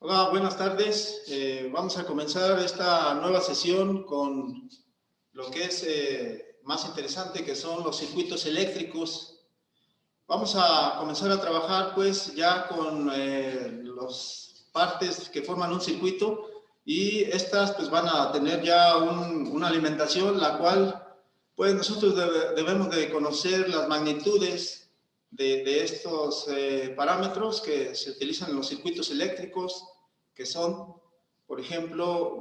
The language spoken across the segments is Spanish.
Hola, buenas tardes. Vamos a comenzar esta nueva sesión con lo que es más interesante, que son los circuitos eléctricos. Vamos a comenzar a trabajar pues ya con las partes que forman un circuito, y estas pues van a tener ya una alimentación, la cual pues nosotros debemos de conocer las magnitudes de estos parámetros que se utilizan en los circuitos eléctricos, que son, por ejemplo,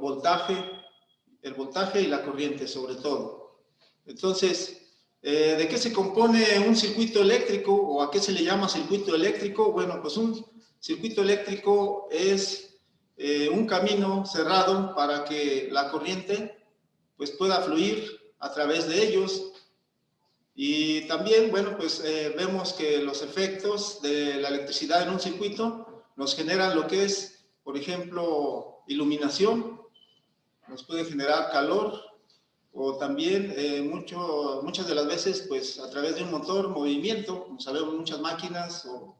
el voltaje y la corriente sobre todo. Entonces, ¿de qué se compone un circuito eléctrico o a qué se le llama circuito eléctrico? Bueno, pues un circuito eléctrico es un camino cerrado para que la corriente pues pueda fluir a través de ellos. Y también, bueno, pues vemos que los efectos de la electricidad en un circuito nos generan lo que es, por ejemplo, iluminación, nos puede generar calor, o también muchas de las veces, pues a través de un motor, movimiento, como sabemos, muchas máquinas o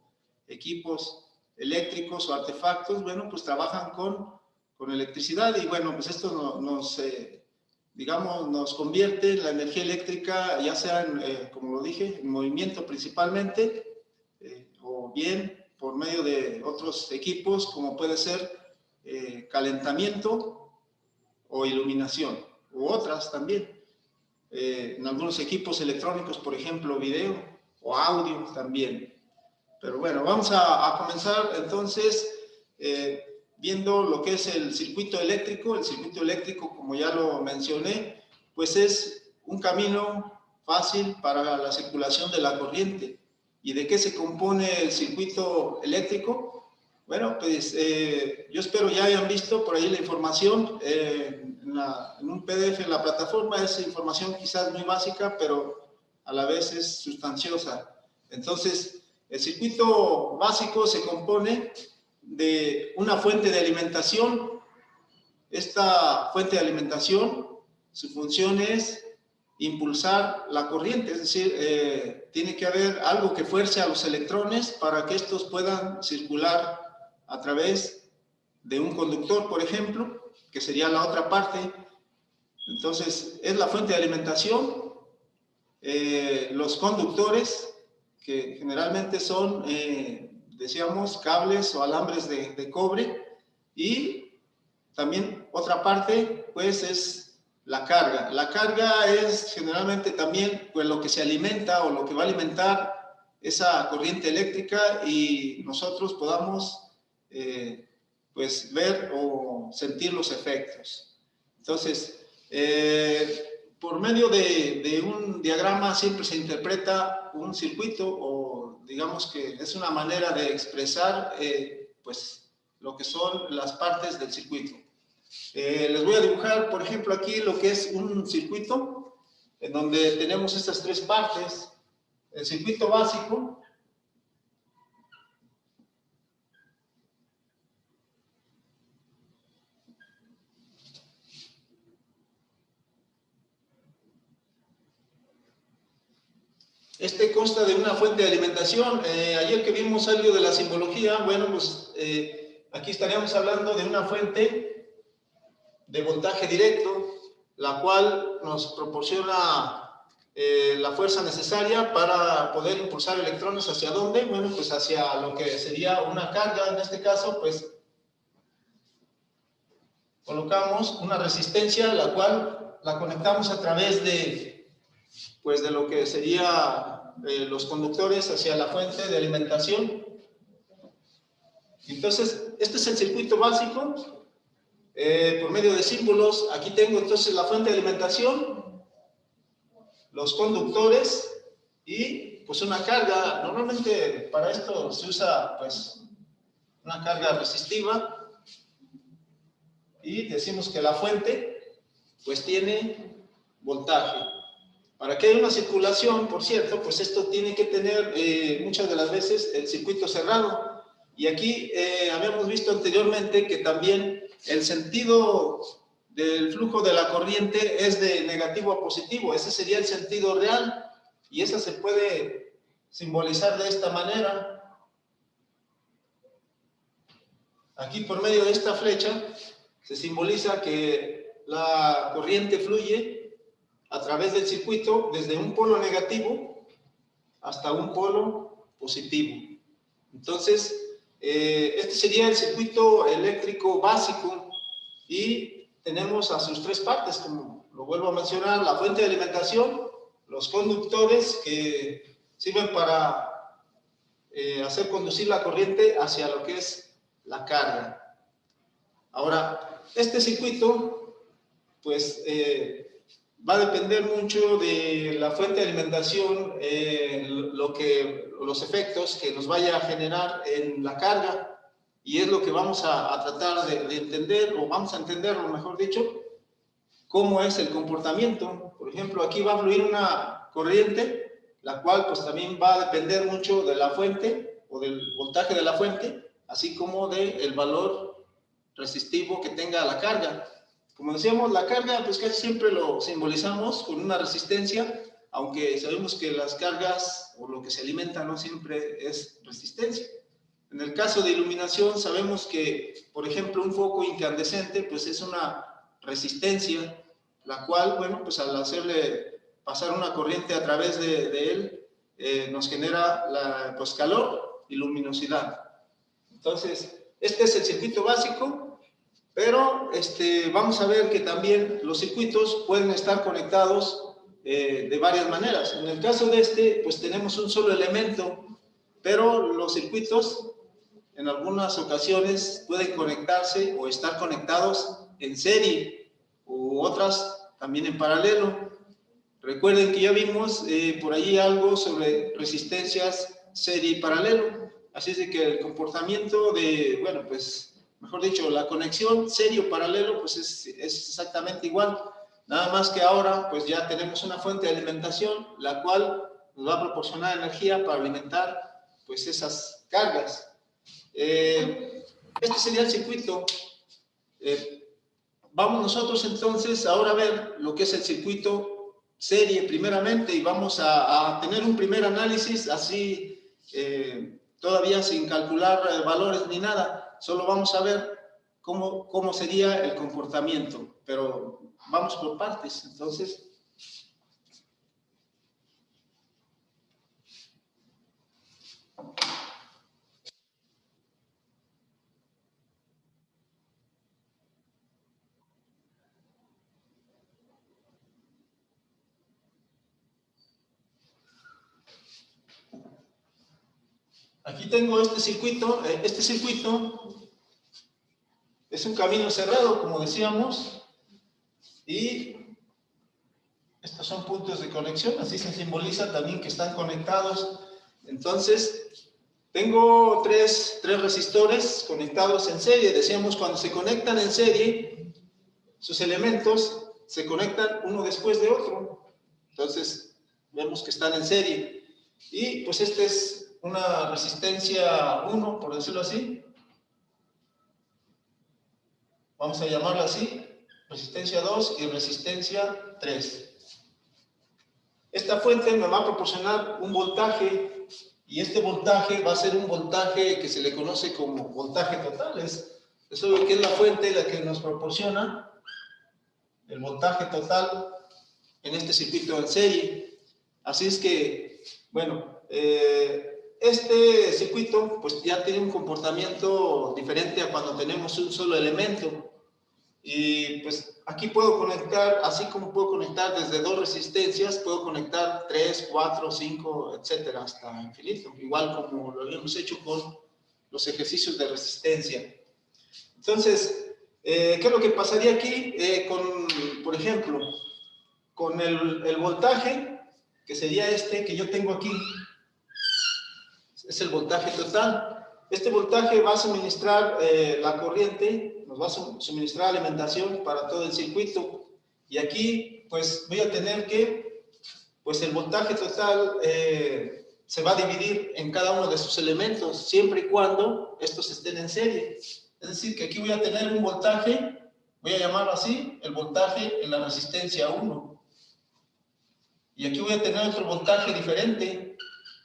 equipos eléctricos o artefactos, bueno, pues trabajan con electricidad, y bueno, pues esto digamos, nos convierte la energía eléctrica, ya sea, como lo dije, en movimiento principalmente, o bien por medio de otros equipos, como puede ser calentamiento o iluminación, u otras también. En algunos equipos electrónicos, por ejemplo, video o audio también. Pero bueno, vamos a comenzar entonces viendo lo que es el circuito eléctrico. El circuito eléctrico, como ya lo mencioné, pues es un camino fácil para la circulación de la corriente. ¿Y de qué se compone el circuito eléctrico? Bueno, pues yo espero ya hayan visto por ahí la información en un PDF en la plataforma. Es información quizás muy básica, pero a la vez es sustanciosa. Entonces, el circuito básico se compone de una fuente de alimentación. Esta fuente de alimentación, su función es impulsar la corriente, es decir, tiene que haber algo que fuerce a los electrones para que estos puedan circular a través de un conductor, por ejemplo, que sería la otra parte. Entonces, es la fuente de alimentación. Los conductores, que generalmente son, decíamos, cables o alambres de cobre, y también otra parte, pues, es la carga. La carga es generalmente también pues, lo que se alimenta o lo que va a alimentar esa corriente eléctrica, y nosotros podamos pues ver o sentir los efectos. Entonces, por medio de un diagrama siempre se interpreta un circuito, o digamos que es una manera de expresar pues lo que son las partes del circuito. Les voy a dibujar, por ejemplo, aquí lo que es un circuito en donde tenemos estas tres partes. El circuito básico, este consta de una fuente de alimentación. Ayer que vimos algo de la simbología, bueno, pues aquí estaríamos hablando de una fuente de voltaje directo, la cual nos proporciona la fuerza necesaria para poder impulsar electrones. ¿Hacia dónde? Bueno, pues hacia lo que sería una carga. En este caso, pues colocamos una resistencia, la cual la conectamos a través pues de lo que sería los conductores hacia la fuente de alimentación. Entonces, este es el circuito básico. Por medio de símbolos, aquí tengo entonces la fuente de alimentación, los conductores y pues una carga. Normalmente para esto se usa pues una carga resistiva, y decimos que la fuente pues tiene voltaje. Para que haya una circulación, por cierto, pues esto tiene que tener muchas de las veces el circuito cerrado. Y aquí habíamos visto anteriormente que también el sentido del flujo de la corriente es de negativo a positivo. Ese sería el sentido real, y esa se puede simbolizar de esta manera. Aquí por medio de esta flecha se simboliza que la corriente fluye a través del circuito desde un polo negativo hasta un polo positivo. Entonces, este sería el circuito eléctrico básico y tenemos a sus tres partes, como lo vuelvo a mencionar: la fuente de alimentación, los conductores que sirven para hacer conducir la corriente hacia lo que es la carga. Ahora, este circuito, pues, va a depender mucho de la fuente de alimentación, los efectos que nos vaya a generar en la carga, y es lo que vamos a tratar de entender, o vamos a entenderlo, mejor dicho, cómo es el comportamiento. Por ejemplo, aquí va a fluir una corriente, la cual pues también va a depender mucho de la fuente, o del voltaje de la fuente, así como del valor resistivo que tenga la carga. Como decíamos, la carga pues casi siempre lo simbolizamos con una resistencia, aunque sabemos que las cargas o lo que se alimenta no siempre es resistencia. En el caso de iluminación sabemos que, por ejemplo, un foco incandescente pues es una resistencia, la cual, bueno, pues al hacerle pasar una corriente a través de él, nos genera pues calor y luminosidad. Entonces, este es el circuito básico, pero vamos a ver que también los circuitos pueden estar conectados de varias maneras. En el caso de pues tenemos un solo elemento, pero los circuitos en algunas ocasiones pueden conectarse o estar conectados en serie, u otras también en paralelo. Recuerden que ya vimos por ahí algo sobre resistencias serie y paralelo. Así es de que el comportamiento de, bueno, pues, mejor dicho, la conexión serie o paralelo, pues es exactamente igual. Nada más que ahora, pues ya tenemos una fuente de alimentación, la cual nos va a proporcionar energía para alimentar, pues, esas cargas. Este sería el circuito. Vamos nosotros entonces ahora a ver lo que es el circuito serie primeramente, y vamos a tener un primer análisis así, todavía sin calcular valores ni nada, solo vamos a ver cómo sería el comportamiento, pero vamos por partes. Entonces, aquí tengo este circuito. Este circuito es un camino cerrado, como decíamos, y estos son puntos de conexión, así se simboliza también que están conectados. Entonces, tengo tres resistores conectados en serie. Decíamos, cuando se conectan en serie, sus elementos se conectan uno después de otro. Entonces, vemos que están en serie. Y pues esta es una resistencia 1, por decirlo así. Vamos a llamarla así, resistencia 2 y resistencia 3. Esta fuente me va a proporcionar un voltaje, y este voltaje va a ser un voltaje que se le conoce como voltaje total. Eso es lo que es la fuente, la que nos proporciona el voltaje total en este circuito en serie. Así es que, bueno, este circuito pues ya tiene un comportamiento diferente a cuando tenemos un solo elemento. Y pues aquí puedo conectar, así como puedo conectar desde dos resistencias, puedo conectar 3, 4, 5, etcétera, hasta infinito, igual como lo habíamos hecho con los ejercicios de resistencia. Entonces, ¿qué es lo que pasaría aquí por ejemplo, con el voltaje, que sería este que yo tengo aquí? Es el voltaje total. Este voltaje va a suministrar la corriente, nos va a suministrar alimentación para todo el circuito. Y aquí, pues, voy a tener que, pues, el voltaje total se va a dividir en cada uno de sus elementos, siempre y cuando estos estén en serie. Es decir, que aquí voy a tener un voltaje, voy a llamarlo así, el voltaje en la resistencia 1. Y aquí voy a tener otro voltaje diferente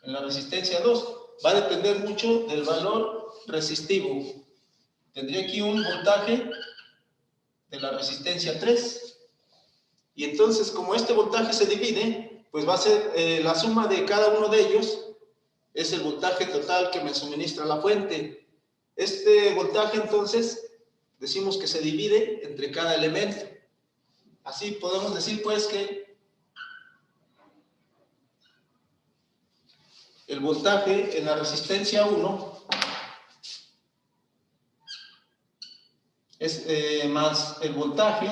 en la resistencia 2. Va a depender mucho del valor resistivo. tendría aquí un voltaje de la resistencia 3. Y entonces, como este voltaje se divide, pues va a ser la suma de cada uno de ellos, es el voltaje total que me suministra la fuente. Este voltaje, entonces, decimos que se divide entre cada elemento. Así podemos decir, pues, que el voltaje en la resistencia 1 es más el voltaje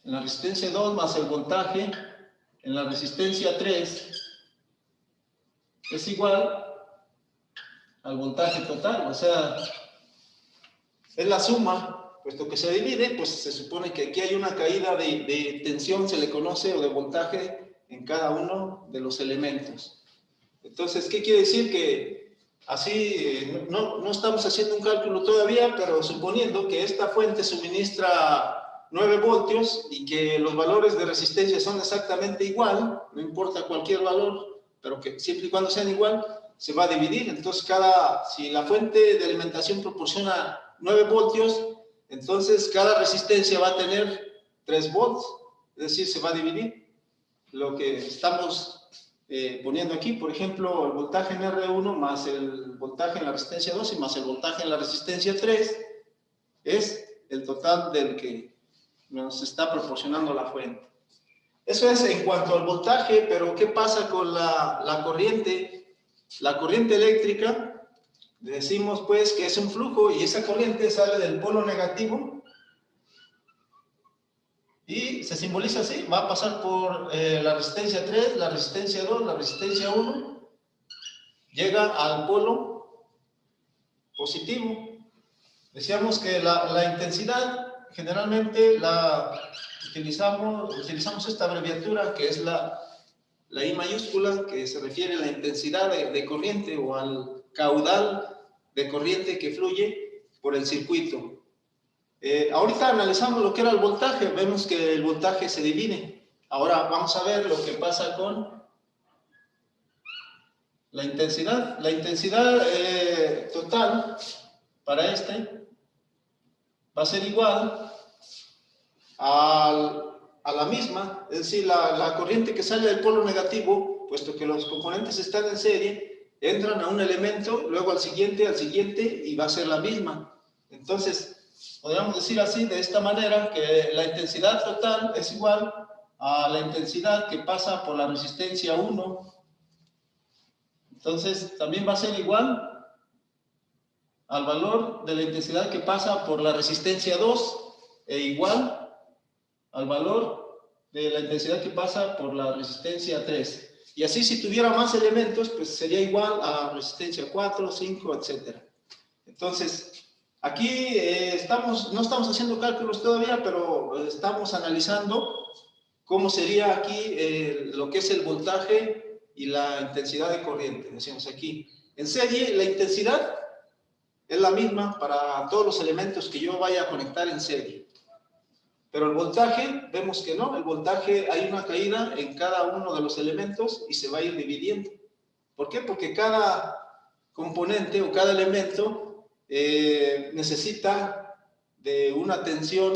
en la resistencia 2 más el voltaje en la resistencia 3 es igual al voltaje total. O sea, es la suma, puesto que se divide, pues se supone que aquí hay una caída de tensión, se le conoce, o de voltaje en cada uno de los elementos. Entonces, ¿qué quiere decir? Que así, no estamos haciendo un cálculo todavía, pero suponiendo que esta fuente suministra 9 voltios y que los valores de resistencia son exactamente igual, no importa cualquier valor, pero que siempre y cuando sean igual, se va a dividir. Entonces, si la fuente de alimentación proporciona 9 voltios, entonces cada resistencia va a tener 3 volts, es decir, se va a dividir. Lo que estamos poniendo aquí, por ejemplo, el voltaje en R1 más el voltaje en la resistencia 2 y más el voltaje en la resistencia 3 es el total del que nos está proporcionando la fuente. Eso es en cuanto al voltaje, pero ¿qué pasa con la corriente? La corriente eléctrica, decimos pues que es un flujo y esa corriente sale del polo negativo y se simboliza así, va a pasar por la resistencia 3, la resistencia 2, la resistencia 1, llega al polo positivo. Decíamos que la intensidad generalmente utilizamos esta abreviatura que es la I mayúscula, que se refiere a la intensidad de corriente o al caudal de corriente que fluye por el circuito. Ahorita analizamos lo que era el voltaje, vemos que el voltaje se divide. Ahora vamos a ver lo que pasa con la intensidad. La intensidad total para este va a ser igual a la misma, es decir, la corriente que sale del polo negativo, puesto que los componentes están en serie, entran a un elemento, luego al siguiente, y va a ser la misma. Entonces, podríamos decir así, de esta manera, que la intensidad total es igual a la intensidad que pasa por la resistencia 1. Entonces, también va a ser igual al valor de la intensidad que pasa por la resistencia 2 e igual al valor de la intensidad que pasa por la resistencia 3. Y así, si tuviera más elementos, pues sería igual a resistencia 4, 5, etc. Entonces, aquí no estamos haciendo cálculos todavía, pero estamos analizando cómo sería aquí lo que es el voltaje y la intensidad de corriente. Decimos aquí, en serie, la intensidad es la misma para todos los elementos que yo vaya a conectar en serie. Pero el voltaje, vemos que no, el voltaje hay una caída en cada uno de los elementos y se va a ir dividiendo. ¿Por qué? Porque cada componente o cada elemento necesita de una tensión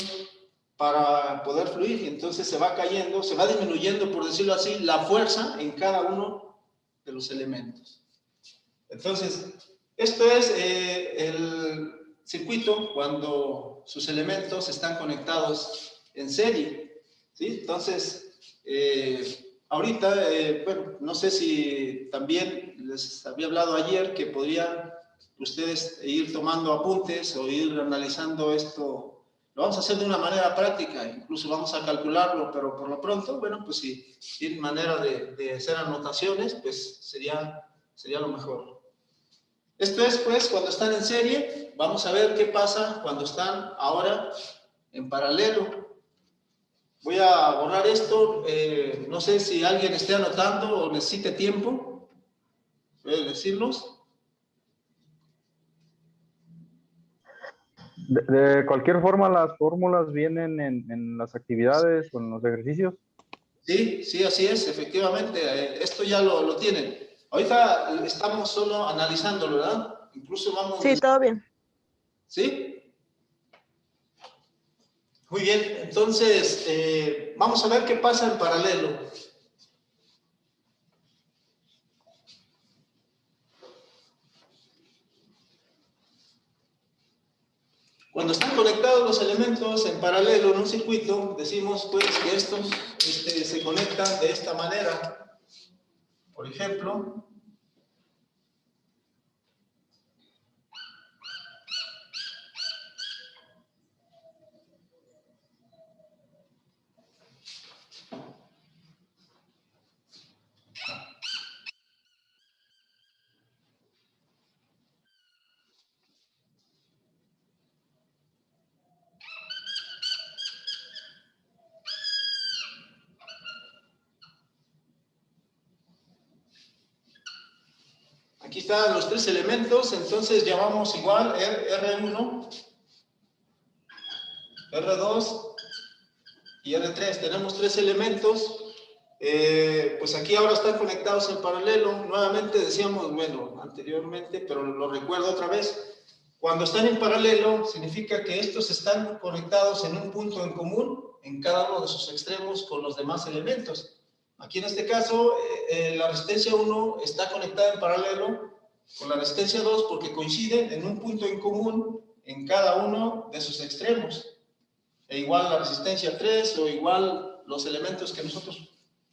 para poder fluir y entonces se va cayendo, se va disminuyendo, por decirlo así, la fuerza en cada uno de los elementos. Entonces, esto es el circuito cuando sus elementos están conectados en serie, ¿sí? Entonces, ahorita, bueno, no sé si también les había hablado ayer que podrían ustedes ir tomando apuntes o ir analizando esto. Lo vamos a hacer de una manera práctica, incluso vamos a calcularlo, pero por lo pronto, bueno, pues si tienen manera de hacer anotaciones, pues sería lo mejor. Esto es, pues, cuando están en serie. Vamos a ver qué pasa cuando están ahora en paralelo. Voy a borrar esto. No sé si alguien esté anotando o necesite tiempo. ¿Puede decirnos? De cualquier forma, las fórmulas vienen en las actividades o en los ejercicios. Sí, sí, así es, efectivamente. Esto ya lo tienen. Ahorita estamos solo analizándolo, ¿verdad? Incluso vamos... Sí, todo bien. ¿Sí? Muy bien, entonces vamos a ver qué pasa en paralelo. Cuando están conectados los elementos en paralelo en un circuito, decimos pues que estos se conectan de esta manera. Por ejemplo, aquí están los tres elementos, entonces llamamos igual R1, R2 y R3. Tenemos tres elementos, pues aquí ahora están conectados en paralelo. Nuevamente decíamos, bueno, anteriormente, pero lo recuerdo otra vez. Cuando están en paralelo, significa que estos están conectados en un punto en común en cada uno de sus extremos con los demás elementos. Aquí en este caso, la resistencia 1 está conectada en paralelo con la resistencia 2 porque coinciden en un punto en común en cada uno de sus extremos. E igual la resistencia 3 o igual los elementos que nosotros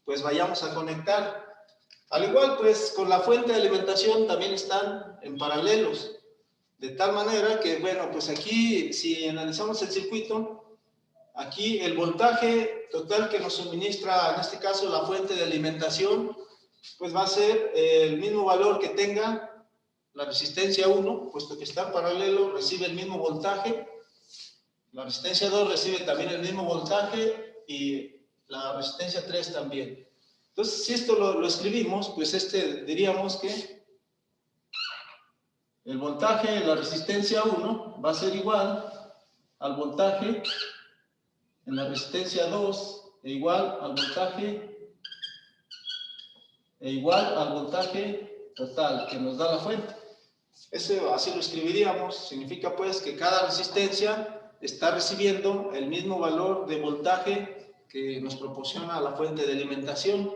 pues vayamos a conectar. Al igual pues con la fuente de alimentación también están en paralelos. De tal manera que, bueno, pues aquí si analizamos el circuito, aquí el voltaje total que nos suministra, en este caso, la fuente de alimentación, pues va a ser el mismo valor que tenga la resistencia 1, puesto que está en paralelo, recibe el mismo voltaje. La resistencia 2 recibe también el mismo voltaje y la resistencia 3 también. Entonces, si esto lo escribimos, pues diríamos que el voltaje en la resistencia 1 va a ser igual al voltaje en la resistencia 2 e igual al voltaje total que nos da la fuente. Eso así lo escribiríamos. Significa pues que cada resistencia está recibiendo el mismo valor de voltaje que nos proporciona la fuente de alimentación.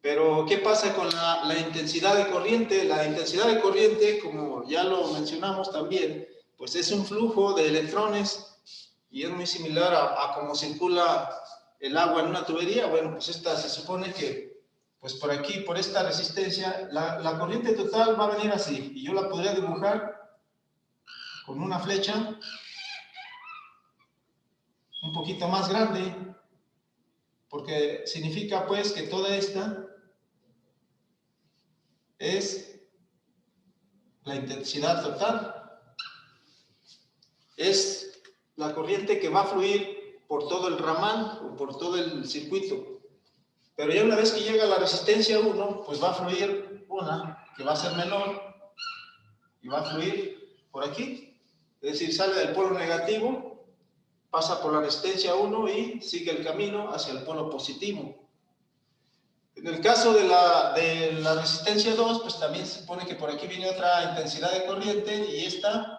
Pero, ¿qué pasa con la intensidad de corriente? La intensidad de corriente, como ya lo mencionamos también, pues es un flujo de electrones y es muy similar a cómo circula el agua en una tubería. Bueno, pues esta se supone que, pues por aquí, por esta resistencia, la corriente total va a venir así. Y yo la podría dibujar con una flecha un poquito más grande, porque significa pues que toda esta es la intensidad total. Es la corriente que va a fluir por todo el ramal o por todo el circuito. Pero ya una vez que llega a la resistencia 1, pues va a fluir una que va a ser menor y va a fluir por aquí. Es decir, sale del polo negativo, pasa por la resistencia 1 y sigue el camino hacia el polo positivo. En el caso de la resistencia 2, pues también se supone que por aquí viene otra intensidad de corriente y esta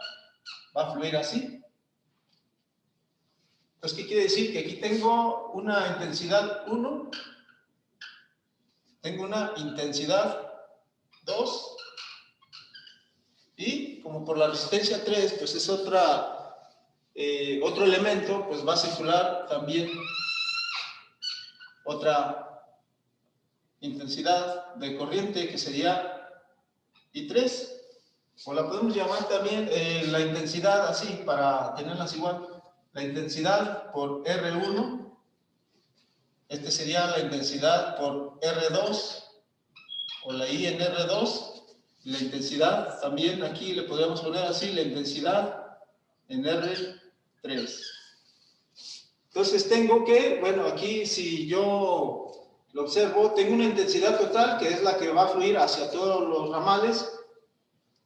va a fluir así. Entonces, ¿qué quiere decir? Que aquí tengo una intensidad 1, tengo una intensidad 2 y como por la resistencia 3, pues es otro elemento, pues va a circular también otra intensidad de corriente que sería I3, o la podemos llamar también la intensidad así para tenerlas igual, la intensidad por R1, sería la intensidad por R2 o la I en R2, y la intensidad también aquí le podríamos poner así, la intensidad en R3. Entonces tengo que, bueno, aquí si yo lo observo, tengo una intensidad total que es la que va a fluir hacia todos los ramales.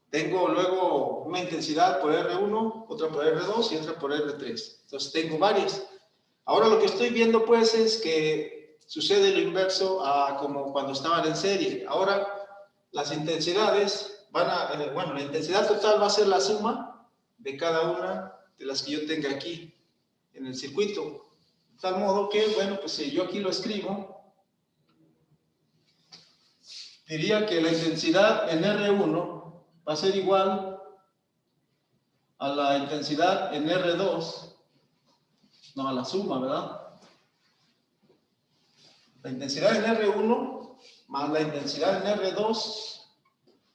Tengo luego una intensidad por R1, otra por R2 y otra por R3. Entonces tengo varias. Ahora lo que estoy viendo pues es que sucede lo inverso a como cuando estaban en serie. Ahora las intensidades van a, bueno, la intensidad total va a ser la suma de cada una de las que yo tenga aquí en el circuito. De tal modo que, bueno, pues si yo aquí lo escribo, diría que la intensidad en R1 va a ser igual a la intensidad en R2, no, a la suma, ¿verdad? La intensidad en R1 más la intensidad en R2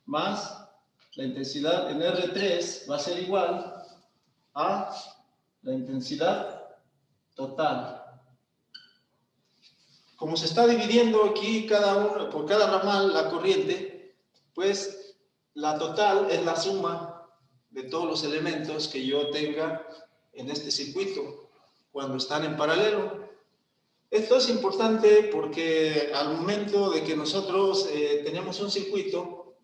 más la intensidad en R3 va a ser igual a la intensidad total. Como se está dividiendo aquí por cada ramal la corriente, pues la total es la suma de todos los elementos que yo tenga en este circuito cuando están en paralelo. Esto es importante porque al momento de que nosotros tenemos un circuito,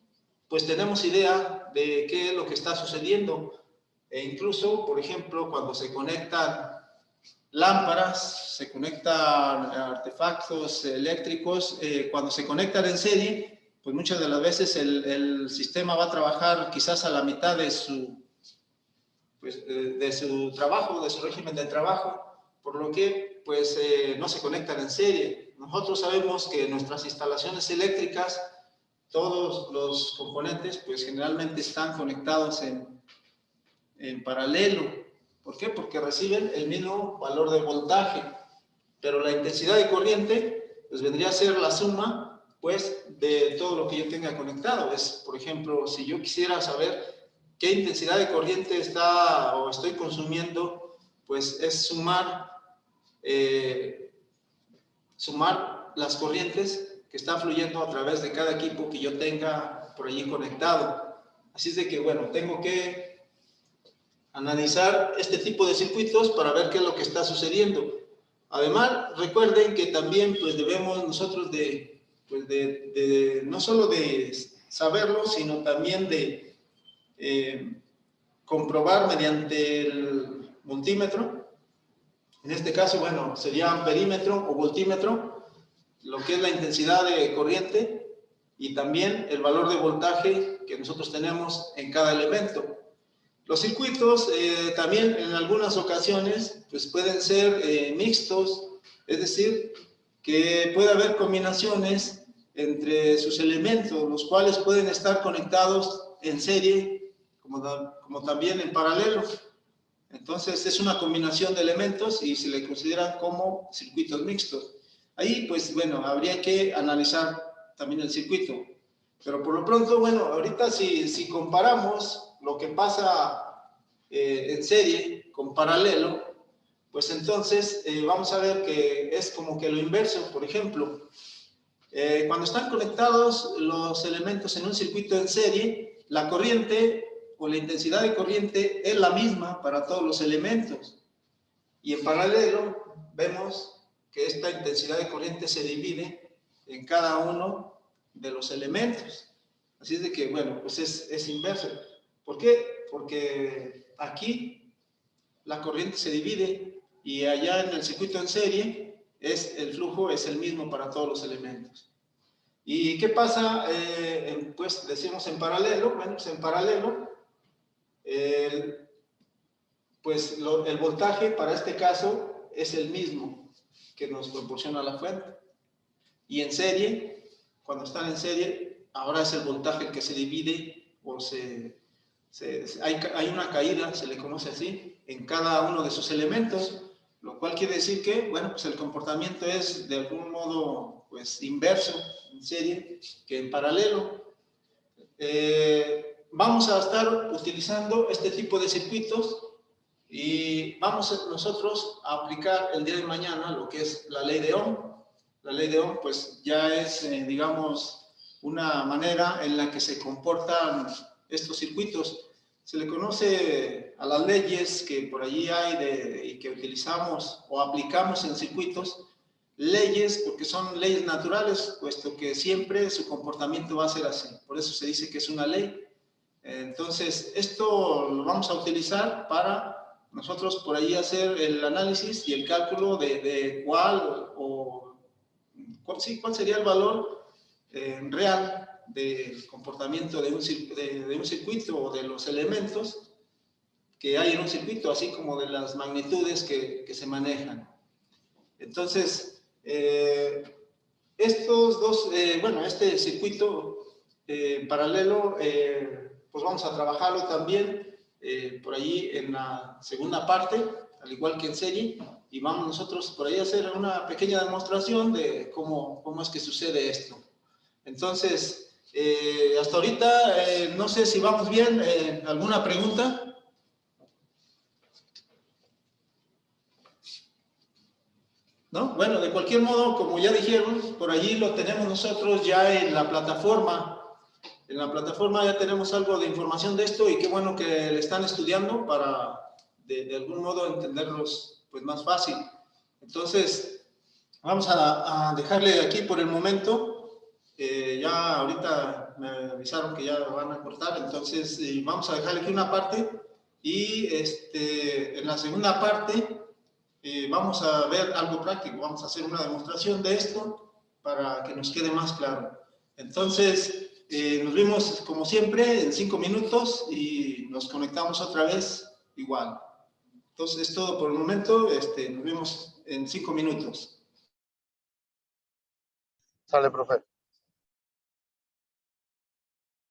pues tenemos idea de qué es lo que está sucediendo. E incluso, por ejemplo, cuando se conectan lámparas, se conectan artefactos eléctricos, cuando se conectan en serie, pues muchas de las veces el sistema va a trabajar quizás a la mitad de su trabajo, de su régimen de trabajo, por lo que pues no se conectan en serie. Nosotros sabemos que nuestras instalaciones eléctricas, todos los componentes pues generalmente están conectados en paralelo. ¿Por qué? Porque reciben el mismo valor de voltaje, pero la intensidad de corriente pues vendría a ser la suma pues de todo lo que yo tenga conectado. Es, por ejemplo, si yo quisiera saber qué intensidad de corriente estoy consumiendo, pues es sumar las corrientes que están fluyendo a través de cada equipo que yo tenga por allí conectado. Así es de que, bueno, tengo que analizar este tipo de circuitos para ver qué es lo que está sucediendo. Además, recuerden que también pues debemos nosotros no solo de saberlo, sino también de comprobar mediante el multímetro. En este caso, bueno, sería amperímetro o voltímetro, lo que es la intensidad de corriente y también el valor de voltaje que nosotros tenemos en cada elemento. Los circuitos también en algunas ocasiones pues pueden ser mixtos, es decir, que puede haber combinaciones entre sus elementos, los cuales pueden estar conectados en serie como también en paralelo. Entonces es una combinación de elementos y se le consideran como circuitos mixtos. Ahí pues bueno, habría que analizar también el circuito. Pero por lo pronto, bueno, ahorita si comparamos lo que pasa en serie con paralelo, pues entonces vamos a ver que es como que lo inverso. Por ejemplo, cuando están conectados los elementos en un circuito en serie, la corriente o la intensidad de corriente es la misma para todos los elementos. Y en paralelo vemos que esta intensidad de corriente se divide en cada uno de los elementos. Así es de que, bueno, pues es inverso. ¿Por qué? Porque aquí la corriente se divide y allá en el circuito en serie el flujo es el mismo para todos los elementos. ¿Y qué pasa? Pues decimos en paralelo. Bueno, pues en paralelo, pues el voltaje para este caso es el mismo que nos proporciona la fuente. Y en serie, cuando están en serie, ahora es el voltaje el que se divide o hay una caída, se le conoce así, en cada uno de sus elementos, lo cual quiere decir que, bueno, pues el comportamiento es de algún modo pues inverso en serie que en paralelo. Vamos a estar utilizando este tipo de circuitos y vamos nosotros a aplicar el día de mañana lo que es la ley de Ohm. La ley de Ohm pues ya es, digamos, una manera en la que se comportan estos circuitos. Se le conoce a las leyes que por allí hay y que utilizamos o aplicamos en circuitos, leyes porque son leyes naturales, puesto que siempre su comportamiento va a ser así. Por eso se dice que es una ley. Entonces, esto lo vamos a utilizar para nosotros por ahí hacer el análisis y el cálculo de cuál sería el valor real del comportamiento de un circuito o de los elementos que hay en un circuito, así como de las magnitudes que se manejan. Entonces, estos dos, bueno, este circuito paralelo, pues vamos a trabajarlo también por allí en la segunda parte, al igual que en serie, y vamos nosotros por ahí a hacer una pequeña demostración de cómo es que sucede esto. Entonces, hasta ahorita, no sé si vamos bien. ¿Alguna pregunta? ¿No? Bueno, de cualquier modo, como ya dijeron, por allí lo tenemos nosotros ya en la plataforma. En la plataforma ya tenemos algo de información de esto y qué bueno que le están estudiando para de algún modo entenderlos pues más fácil. Entonces, vamos a dejarle aquí por el momento. Ya ahorita me avisaron que ya van a cortar, entonces vamos a dejarle aquí una parte y en la segunda parte vamos a ver algo práctico, vamos a hacer una demostración de esto para que nos quede más claro. Entonces, nos vemos como siempre en 5 minutos y nos conectamos otra vez igual. Entonces, es todo por el momento. Nos vemos en 5 minutos. Sale, profe.